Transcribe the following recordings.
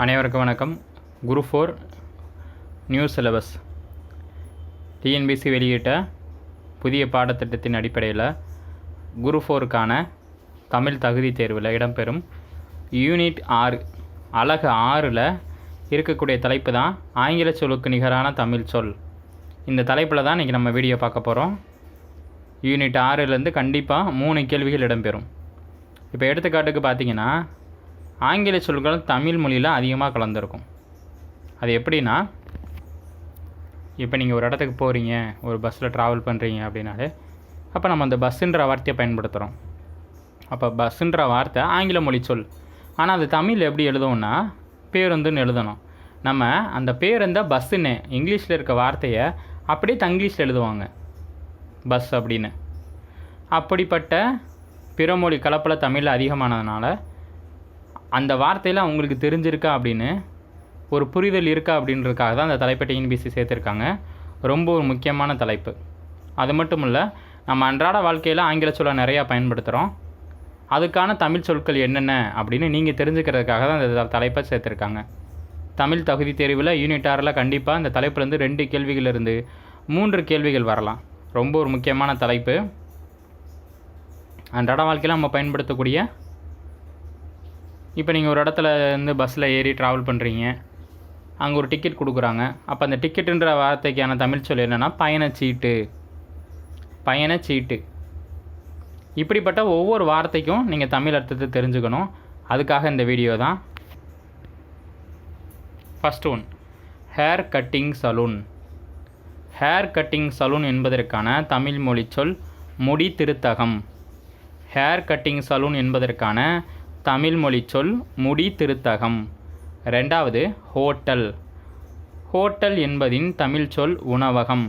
அனைவருக்கும் வணக்கம். Group 4 new syllabus TNPSC வெளியிட்ட புதிய பாடத்திட்டத்தின் அடிப்படையில் குரூப் 4க்கான தமிழ் தகுதி தேர்வில் இடம்பெறும் யூனிட் 6 அலகு 6ல் இருக்கக்கூடிய தலைப்பு தான் ஆங்கில சொல்லுக்கு நிகரான தமிழ் சொல். இந்த தலைப்பில் தான் இன்றைக்கி நம்ம வீடியோ பார்க்க போகிறோம். யூனிட் 6லேருந்து கண்டிப்பாக 3 கேள்விகள் இடம்பெறும். இப்போ எடுத்துக்காட்டுக்கு பார்த்தீங்கன்னா, ஆங்கில சொற்கள் தமிழ் மொழியில் அதிகமாக கலந்துருக்கும். அது எப்படின்னா, இப்போ நீங்கள் ஒரு இடத்துக்கு போகிறீங்க, ஒரு பஸ்ஸில் ட்ராவல் பண்ணுறீங்க அப்படின்னாலே, அப்போ நம்ம அந்த பஸ்ஸுன்ற வார்த்தையை பயன்படுத்துகிறோம். அப்போ பஸ்ஸுன்ற வார்த்தை ஆங்கில மொழி சொல். ஆனால் அது தமிழ் எப்படி எழுதுவோம்னா பேருந்துன்னு எழுதணும். நம்ம அந்த பேருந்தை பஸ்ஸுன்னு இங்கிலீஷில் இருக்க வார்த்தையை அப்படியே தங்கிலீஷில் எழுதுவாங்க, பஸ் அப்படின்னு. அப்படிப்பட்ட பிறமொழி கலப்பில் தமிழில் அதிகமானதுனால அந்த வார்த்தையில் அவங்களுக்கு தெரிஞ்சிருக்கா அப்படின்னு ஒரு புரிதல் இருக்கா அப்படின்றதுக்காக தான் அந்த தலைப்பை டிஎன்பிசி சேர்த்துருக்காங்க. ரொம்ப ஒரு முக்கியமான தலைப்பு. அது மட்டும் இல்லை, நம்ம அன்றாட வாழ்க்கையில் ஆங்கில சொல்லை நிறையா பயன்படுத்துகிறோம். அதுக்கான தமிழ் சொற்கள் என்னென்ன அப்படின்னு நீங்கள் தெரிஞ்சுக்கிறதுக்காக தான் அந்த தலைப்பை சேர்த்துருக்காங்க. தமிழ் தகுதி தேர்வில் யூனிட் 6ல் கண்டிப்பாக இந்த தலைப்புலேருந்து 2 கேள்விகளிலிருந்து 3 கேள்விகள் வரலாம். ரொம்ப ஒரு முக்கியமான தலைப்பு. அன்றாட வாழ்க்கையில் நம்ம பயன்படுத்தக்கூடிய, இப்போ நீங்கள் ஒரு இடத்துல இருந்து பஸ்ஸில் ஏறி ட்ராவல் பண்ணுறீங்க, அங்கே ஒரு டிக்கெட் கொடுக்குறாங்க. அப்போ அந்த டிக்கெட்டுன்ற வார்த்தைக்கான தமிழ் சொல் என்னென்னா பயணச்சீட்டு. பயணச்சீட்டு. இப்படிப்பட்ட ஒவ்வொரு வார்த்தைக்கும் நீங்கள் தமிழ் அர்த்தத்தை தெரிஞ்சுக்கணும். அதுக்காக இந்த வீடியோ தான். First one, hair cutting saloon. Hair cutting saloon என்பதற்கான தமிழ் மொழி சொல் முடி திருத்தகம். ஹேர் கட்டிங் சலூன் என்பதற்கான தமிழ் மொழி சொல் முடி திருத்தகம். ரெண்டாவது, ஹோட்டல். ஹோட்டல் என்பதின் தமிழ் சொல் உணவகம்.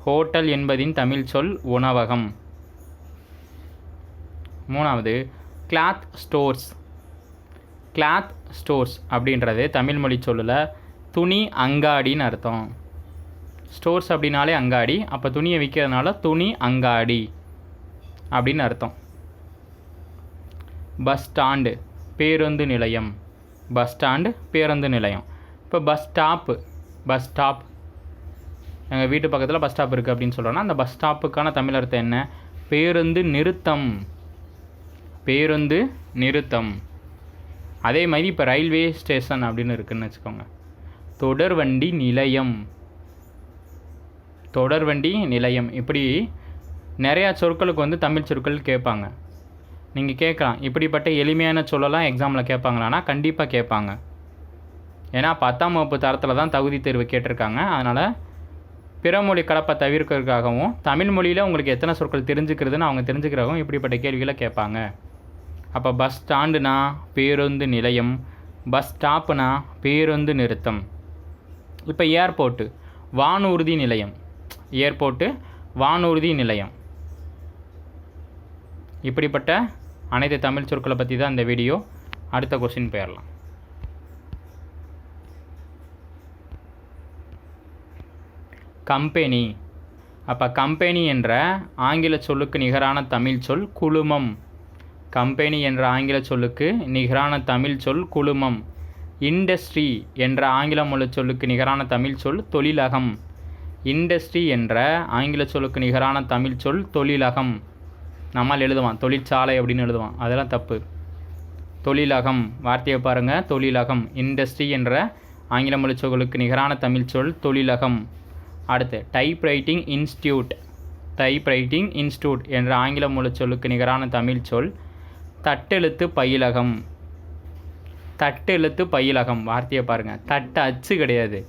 ஹோட்டல் என்பதின் தமிழ் சொல் உணவகம். மூணாவது, கிளாத் ஸ்டோர்ஸ். கிளாத் ஸ்டோர்ஸ் அப்படின்றது தமிழ் மொழி சொல்லில் துணி அங்காடின்னு அர்த்தம். ஸ்டோர்ஸ் அப்படின்னாலே அங்காடி, அப்போ துணியை விற்கிறதுனால துணி அங்காடி அப்படின்னு அர்த்தம். பஸ் ஸ்டாண்டு, பேருந்து நிலையம். பஸ் ஸ்டாண்டு, பேருந்து நிலையம். இப்போ பஸ் ஸ்டாப்பு, பஸ் ஸ்டாப், எங்கள் வீட்டு பக்கத்தில் பஸ் ஸ்டாப் இருக்குது அப்படின்னு சொல்கிறோன்னா அந்த பஸ் ஸ்டாப்புக்கான தமிழ் அர்த்தம் என்ன? பேருந்து நிறுத்தம். பேருந்து நிறுத்தம். அதே மாதிரி இப்போ ரயில்வே ஸ்டேஷன் அப்படின்னு இருக்குதுன்னு வச்சுக்கோங்க. தொடர்வண்டி நிலையம். தொடர்வண்டி நிலையம். இப்படி நிறையா சொற்களுக்கு தமிழ் சொற்கள் கேட்பாங்க. நீங்கள் கேட்கலாம், இப்படிப்பட்ட எளிமையான சொல்லலாம் எக்ஸாமில் கேட்பாங்களான்னா கண்டிப்பாக கேட்பாங்க. ஏன்னா 10ஆம் வகுப்பு தரத்தில் தான் தகுதி தேர்வு கேட்டிருக்காங்க. அதனால் பிறமொழி கலப்பை தவிர்க்கிறதுக்காகவும் தமிழ் மொழியில் உங்களுக்கு எத்தனை சொற்கள் தெரிஞ்சுக்கிறதுன்னு அவங்க தெரிஞ்சுக்கிறதும் இப்படிப்பட்ட கேள்விகளை கேட்பாங்க. அப்போ பஸ் ஸ்டாண்டுனா பேருந்து நிலையம், பஸ் ஸ்டாப்புனா பேருந்து நிறுத்தம். இப்போ ஏர்போர்ட்டு, வானூர்தி நிலையம். ஏர்போர்ட்டு, வானூர்தி நிலையம். இப்படிப்பட்ட அனைத்து தமிழ் சொற்களை பற்றி தான் இந்த வீடியோ. அடுத்த கொஸ்டின் போயிடலாம். கம்பெனி. அப்போ கம்பெனி என்ற ஆங்கில சொல்லுக்கு நிகரான தமிழ் சொல் குழுமம். கம்பெனி என்ற ஆங்கில சொல்லுக்கு நிகரான தமிழ் சொல் குழுமம். இண்டஸ்ட்ரி என்ற ஆங்கில மொழி சொல்லுக்கு நிகரான தமிழ் சொல் தொழிலகம். இண்டஸ்ட்ரி என்ற ஆங்கில சொல்லுக்கு நிகரான தமிழ் சொல் தொழிலகம். நம்மால் எழுதுவான் தொழிற்சாலை அப்படின்னு எழுதுவான், அதெல்லாம் தப்பு. தொழிலகம் வார்த்தையை பாருங்கள், தொழிலகம். இண்டஸ்ட்ரி என்ற ஆங்கில மொழி சொல்லுக்கு நிகரான தமிழ் சொல் தொழிலகம். அடுத்து, டைப்ரைட்டிங் இன்ஸ்டியூட். டைப்ரைட்டிங் இன்ஸ்டியூட் என்ற ஆங்கில மொழி சொல்லுக்கு நிகரான தமிழ் சொல் தட்டெழுத்து பயிலகம். தட்டெழுத்து பயிலகம் வார்த்தையை பாருங்கள். தட்டு அச்சு கிடையாது,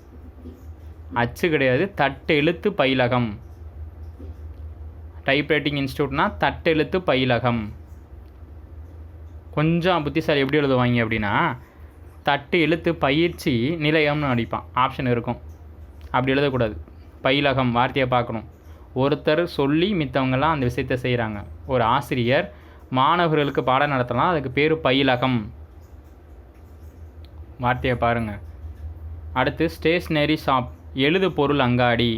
அச்சு கிடையாது, தட்டெழுத்து பயிலகம். டைப்ரைட்டிங் இன்ஸ்டியூட்னா தட்டெழுத்து பயிலகம். கொஞ்சம் புத்திசாலி எப்படி எழுதுவாங்க அப்படின்னா, தட்டு எழுத்து பயிற்சி நிலையம்னு அடிப்பான், ஆப்ஷன் இருக்கும். அப்படி எழுதக்கூடாது. பயிலகம் வார்த்தையை பார்க்கணும். ஒருத்தர் சொல்லி மித்தவங்கெல்லாம் அந்த விஷயத்தை செய்கிறாங்க. ஒரு ஆசிரியர் மாணவர்களுக்கு பாடம் நடத்தலாம், அதுக்கு பேர் பயிலகம். வார்த்தையை பாருங்கள். அடுத்து, ஸ்டேஷ்னரி ஷாப், எழுது பொருள் அங்காடி.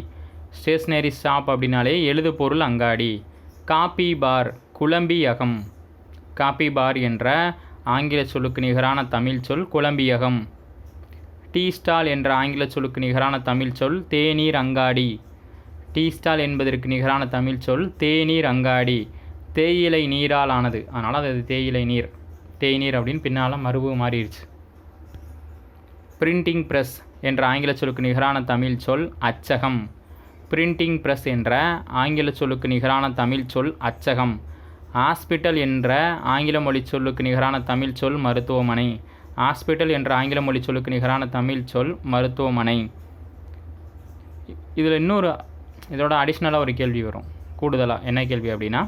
ஸ்டேஷ்னரி ஷாப் அப்படின்னாலே எழுது பொருள் அங்காடி. காப்பி பார், குழம்பியகம். காப்பி பார் என்ற ஆங்கில சொல்லுக்கு நிகரான தமிழ் சொல் குழம்பியகம். டீ ஸ்டால் என்ற ஆங்கில சொல்லுக்கு நிகரான தமிழ் சொல் தேநீர் அங்காடி. டீ ஸ்டால் என்பதற்கு நிகரான தமிழ் சொல் தேநீர் அங்காடி. தேயிலை நீரால் ஆனது, அதனால் அது தேயிலை நீர், தேநீர் அப்படின்னு பின்னால் மறுபு மாறிடுச்சு. பிரிண்டிங் ப்ரெஸ் என்ற ஆங்கில சொல்லுக்கு நிகரான தமிழ் சொல் அச்சகம். பிரிண்டிங் ப்ரெஸ் என்ற ஆங்கில சொல்லுக்கு நிகரான தமிழ் சொல் அச்சகம். ஹாஸ்பிட்டல் என்ற ஆங்கில மொழி சொல்லுக்கு நிகரான தமிழ் சொல் மருத்துவமனை. ஹாஸ்பிட்டல் என்ற ஆங்கில மொழி சொல்லுக்கு நிகரான தமிழ் சொல் மருத்துவமனை. இதில் இதோட அடிஷ்னலாக ஒரு கேள்வி வரும் கூடுதலாக. என்ன கேள்வி அப்படின்னா,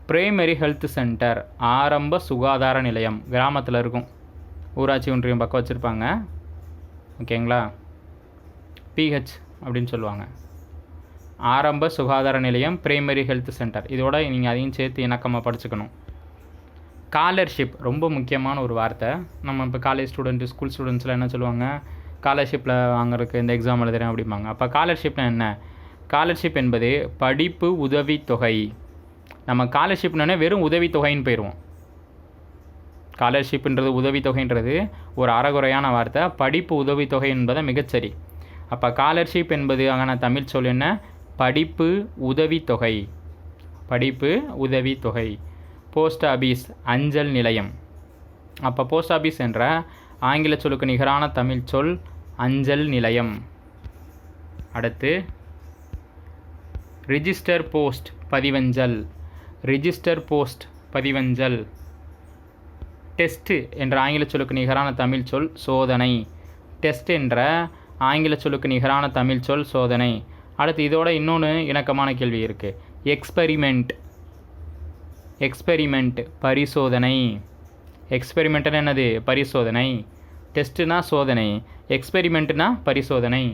பிரைமரி ஹெல்த் சென்டர், ஆரம்ப சுகாதார நிலையம், கிராமத்தில் இருக்கும், ஊராட்சி ஒன்றியம் பக்கம் வச்சுருப்பாங்க, ஓகேங்களா, பிஹெச் அப்படின்னு சொல்லுவாங்க. ஆரம்ப சுகாதார நிலையம், பிரைமரி ஹெல்த் சென்டர். இதோட நீங்கள் அதையும் சேர்த்து இணக்கமாக படிச்சுக்கணும். ஸ்காலர்ஷிப் ரொம்ப முக்கியமான ஒரு வார்த்தை. நம்ம இப்போ காலேஜ் ஸ்டூடெண்ட்டு, ஸ்கூல் ஸ்டூடெண்ட்ஸில் என்ன சொல்லுவாங்க, ஸ்காலர்ஷிப்பில் வாங்குறதுக்கு இந்த எக்ஸாம் எழுதுறேன் அப்படிம்பாங்க. அப்போ ஸ்காலர்ஷிப்னா என்ன? ஸ்காலர்ஷிப் என்பது படிப்பு உதவித்தொகை. நம்ம ஸ்காலர்ஷிப்னாலே வெறும் உதவித்தொகைன்னு போயிடுவோம். ஸ்காலர்ஷிப்ன்றது உதவித்தொகைன்றது ஒரு அறகுறையான வார்த்தை. படிப்பு உதவித்தொகை என்பதை மிகச்சரி. அப்போ ஸ்காலர்ஷிப் என்பது ஆன தமிழ் சொல் என்ன? படிப்பு உதவித்தொகை. படிப்பு உதவித்தொகை. போஸ்ட் ஆபீஸ், அஞ்சல் நிலையம். அப்போ போஸ்ட் ஆபீஸ் என்ற ஆங்கில சொல்லுக்கு நிகரான தமிழ் சொல் அஞ்சல் நிலையம். அடுத்து ரிஜிஸ்டர் போஸ்ட், பதிவஞ்சல். ரிஜிஸ்டர் போஸ்ட், பதிவஞ்சல். டெஸ்ட் என்ற ஆங்கில சொல்லுக்கு நிகரான தமிழ் சொல் சோதனை. டெஸ்ட் என்ற ஆங்கில சொல்லுக்கு நிகரான தமிழ் சொல் சோதனை. அடுத்து இதோட இன்னொன்று இணக்கமான கேள்வி இருக்குது. எக்ஸ்பெரிமெண்ட். எக்ஸ்பெரிமெண்ட், பரிசோதனை. எக்ஸ்பெரிமெண்ட்னா என்னது? பரிசோதனை. டெஸ்ட்டுனா சோதனை, எக்ஸ்பெரிமெண்ட்னா பரிசோதனை.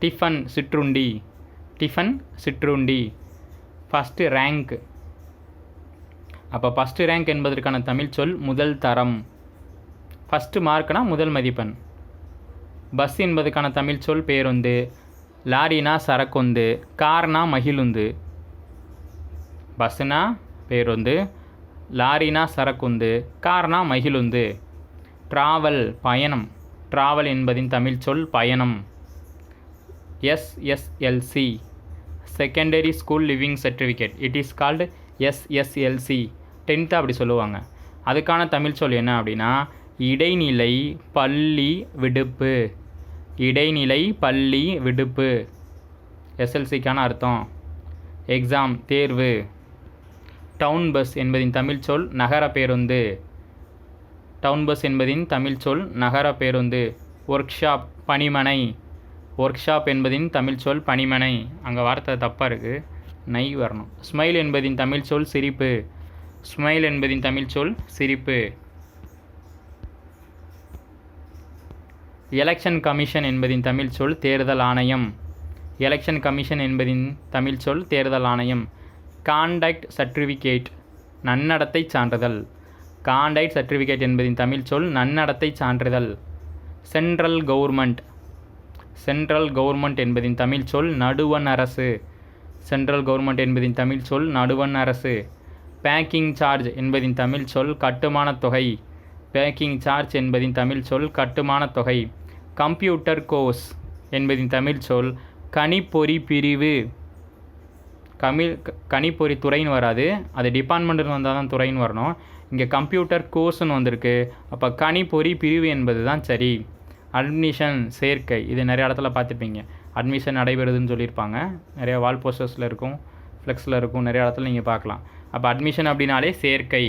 டிஃபன், சிற்றுண்டி. டிஃபன், சிற்றுண்டி. First rank. அப்போ ஃபஸ்ட்டு ரேங்க் என்பதற்கான தமிழ் சொல் முதல் தரம். ஃபஸ்ட்டு மார்க்னா முதல் மதிப்பெண். பஸ் என்பதுக்கான தமிழ் சொல் பேருந்து. லாரினா சரக்குந்து, கார்னா மகிழுந்து. பஸ்ஸுனா பேருந்து, லாரினா சரக்குந்து, கார்னா மகிழுந்து. ட்ராவல், பயணம். ட்ராவல் என்பதின் தமிழ் சொல் பயணம். SSLC, secondary school living certificate. It is called SSLC. 10th அப்படி சொல்லுவாங்க. அதுக்கான தமிழ் சொல் என்ன அப்படின்னா இடைநிலை பள்ளி விடுப்பு. இடைநிலை பள்ளி விடுப்பு. எஸ்எல்சிக்கான அர்த்தம் எக்ஸாம், தேர்வு. டவுன் பஸ் என்பதின் தமிழ் சொல் நகர பேருந்து. டவுன் பஸ் என்பதின் தமிழ் சொல் நகர பேருந்து. ஒர்க் ஷாப், பணிமனை. ஒர்க் ஷாப் என்பதின் தமிழ் சொல் பணிமனை. அங்கே வார்த்தை தப்பாக இருக்குது, நை வரணும். ஸ்மைல் என்பதின் தமிழ் சொல் சிரிப்பு. ஸ்மைல் என்பதின் தமிழ் சொல் சிரிப்பு. எலெக்ஷன் கமிஷன் என்பதின் தமிழ் சொல் தேர்தல் ஆணையம். எலெக்ஷன் கமிஷன் என்பதின் தமிழ் சொல் தேர்தல் ஆணையம். கான்டாக்ட் சர்டிஃபிகேட், நன்னடத்தை சான்றிதழ். கான்டாக்ட் சர்டிஃபிகேட் என்பதின் தமிழ் சொல் நன்னடத்தை சான்றிதழ். Central government. சென்ட்ரல் கவர்மெண்ட் என்பதின் தமிழ் சொல் நடுவண் அரசு. சென்ட்ரல் கவர்மெண்ட் என்பதின் தமிழ் சொல் நடுவண் அரசு. பேக்கிங் சார்ஜ் என்பதின் தமிழ் சொல் கட்டுமான தொகை. பேக்கிங் சார்ஜ் என்பதின் தமிழ் சொல் கட்டுமான தொகை. கம்ப்யூட்டர் கோர்ஸ் என்பதின் தமிழ் சொல் கணிப்பொறி பிரிவு. கணிப்பொறி துறைன்னு வராது, அது டிபார்ட்மெண்ட்டுன்னு வந்தால் தான் துறைன்னு வரணும். இங்கே கம்ப்யூட்டர் கோர்ஸ்னு வந்திருக்கு, அப்போ கணிப்பொறி பிரிவு என்பது தான் சரி. அட்மிஷன், சேர்க்கை. இது நிறைய இடத்துல பார்த்துப்பீங்க. அட்மிஷன் நடைபெறுதுன்னு சொல்லியிருப்பாங்க, நிறைய வால் போஸ்டர்ஸில் இருக்கும், ஃப்ளெக்ஸில் இருக்கும், நிறைய இடத்துல நீங்கள் பார்க்கலாம். அப்போ அட்மிஷன் அப்படின்னாலே சேர்க்கை.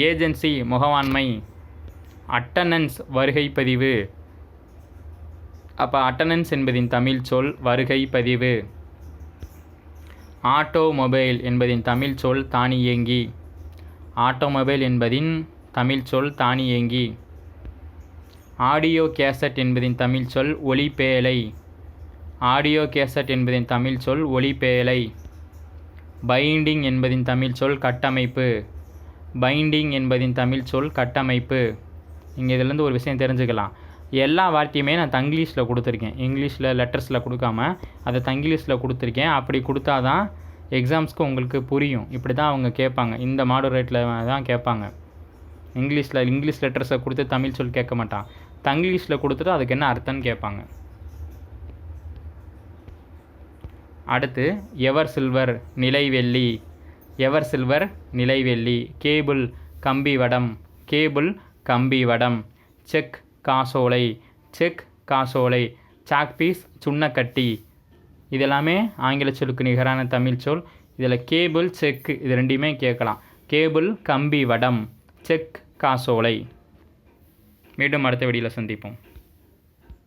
ஏஜென்சி, முகவாண்மை. அட்டண்டன்ஸ், வருகை பதிவு. அப்போ அட்டண்டன்ஸ் என்பதின் தமிழ் சொல் வருகை பதிவு. ஆட்டோமொபைல் என்பதின் தமிழ் சொல் தானியங்கி. ஆட்டோமொபைல் என்பதின் தமிழ் சொல் தானியங்கி. ஆடியோ கேசட் என்பதின் தமிழ் சொல் ஒலிப்பேழை. ஆடியோ கேசட் என்பதின் தமிழ் சொல் ஒலிப்பேழை. பைண்டிங் என்பதின் தமிழ் சொல் கட்டமைப்பு. பைண்டிங் என்பதின் தமிழ் சொல் கட்டமைப்பு. நீங்கள் இதிலேருந்து ஒரு விஷயம் தெரிஞ்சுக்கலாம். எல்லா வார்த்தையுமே நான் தங்கிலீஷில் கொடுத்துருக்கேன், இங்கிலீஷில் லெட்டர்ஸில் கொடுக்காம அதை தங்கிலீஷில் கொடுத்துருக்கேன். அப்படி கொடுத்தா தான் எக்ஸாம்ஸ்க்கு உங்களுக்கு புரியும். இப்படி தான் அவங்க கேட்பாங்க, இந்த மாடரேட்டில் தான் கேட்பாங்க. இங்கிலீஷ் லெட்டர்ஸை கொடுத்து தமிழ் சொல் கேட்க மாட்டான். தங்கிலீஷில் கொடுத்துட்டு அதுக்கு என்ன அர்த்தம்னு கேட்பாங்க. அடுத்து எவர் சில்வர் நிலைவெள்ளி, எவர் சில்வர் நிலைவெள்ளி. கேபிள் கம்பி வடம், கேபிள் கம்பி வடம். செக் காசோலை, செக் காசோலை. சாக் பீஸ் சுண்ணக்கட்டி. இதெல்லாமே ஆங்கில சொல்லுக்கு நிகரான தமிழ் சொல். இதில் கேபிள் செக் இது ரெண்டையுமே கேட்கலாம். கேபிள் கம்பி வடம், செக் காசோலை. மீண்டும் அடுத்த வீடியோவில் சந்திப்போம்.